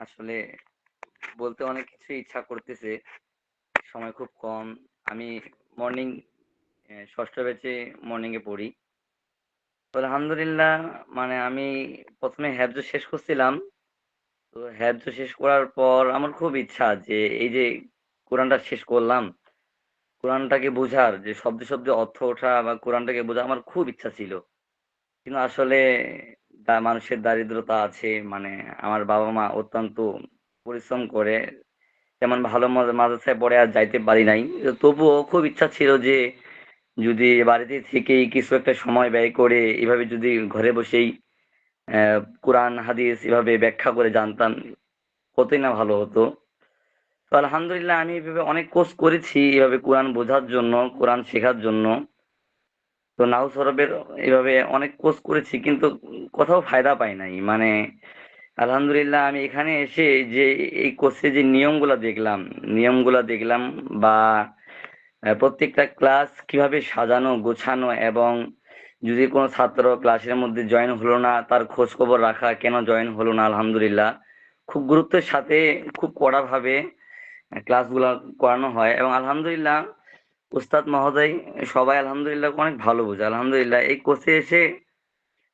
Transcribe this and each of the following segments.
আসলে বলতে অনেক কিছু ইচ্ছা করতেছে, সময় খুব কম। আমি মর্নিং ষষ্ঠ ব্যাচে মর্নিং এ পড়ি। তো আলহামদুলিল্লাহ, মানে আমি প্রথমে হেফজ শেষ করছিলাম। তো হেফজ শেষ করার পর আমার খুব ইচ্ছা যে এই যে কোরআনটা শেষ করলাম, কোরআনটাকে বোঝার, যে শব্দে শব্দে অর্থ ওঠা বা কোরআনটাকে বোঝা আমার খুব ইচ্ছা ছিল। কিন্তু আসলে মানুষের দারিদ্রতা আছে, মানে আমার বাবা মা অত্যন্ত পরিশ্রম করে, তেমন ভালো মাদ্রাসায় পড়ে আর যাইতে পারি নাই। তবুও খুব ইচ্ছা ছিল যে যদি বাড়িতে থেকেই কিছু একটা সময় ব্যয় করে এভাবে যদি ঘরে বসেই কোরআন হাদিস এভাবে ব্যাখ্যা করে জানতাম, কতই না ভালো হতো। তো আলহামদুলিল্লাহ, আমি এভাবে অনেক কোর্স করেছি এভাবে কোরআন বোঝার জন্য, কোরআন শেখার জন্য। তো নাও সরবের এভাবে অনেক কোর্স করেছি, কিন্তু কোথাও ফায়দা পাই নাই। মানে আলহামদুলিল্লাহ, আমি এখানে এসে যে এই কোর্সে যে নিয়মগুলা দেখলাম বা প্রত্যেকটা ক্লাস কিভাবে সাজানো গোছানো, এবং যদি কোনো ছাত্র ক্লাসের মধ্যে জয়েন হলো না তার খোঁজ খবর রাখা, কেন জয়েন হলো না। আলহামদুলিল্লাহ, খুব গুরুত্বের সাথে, খুব কড়াভাবে ক্লাসগুলো করানো হয়, এবং আলহামদুলিল্লাহ উস্তাদ মহোদয় সবাই আলহামদুলিল্লাহ অনেক ভালো বোঝে। আলহামদুলিল্লাহ এই কোর্সে এসে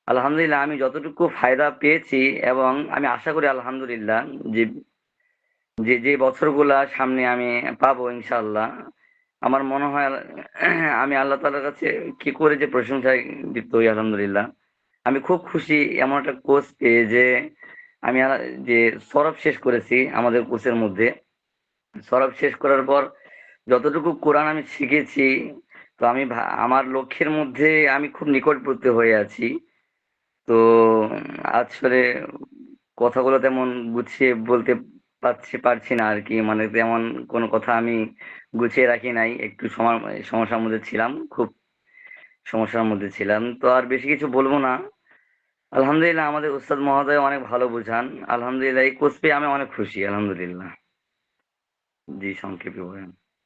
আলহামদুলিল্লাহ আমি যতটুকু ফায়দা পেয়েছি, এবং আমি আশা করি আলহামদুলিল্লাহ যে যে বছরগুলা সামনে আমি পাবো ইনশাআল্লাহ, আমার মনে হয় আমি আল্লাহ তাআলার কাছে কি করে যে প্রশংসায় লিপ্ত হই। আলহামদুলিল্লাহ, আমি খুব খুশি এমন একটা কোর্স পেয়ে যে আমি যে সরব শেষ করেছি আমাদের কোর্সের মধ্যে। সরব শেষ করার পর যতটুকু কোরআন আমি শিখেছি, তো আমি আমার লক্ষ্যের মধ্যে আমি খুব নিকটবর্তী হয়ে আছি। তো আসলে কথাগুলো তেমন গুছিয়ে বলতে পারছি না আর কি, মানে তেমন কোনো কথা আমি গুছিয়ে রাখি নাই, একটু সমস্যার মধ্যে ছিলাম, খুব সমস্যার মধ্যে ছিলাম। তো আর বেশি কিছু বলবো না। আলহামদুলিল্লাহ, আমাদের উস্তাদ মহোদয় অনেক ভালো বোঝান। আলহামদুলিল্লাহ, এই কোর্স পেয়ে আমি অনেক খুশি। আলহামদুলিল্লাহ। জি, সংক্ষেপে বলেন।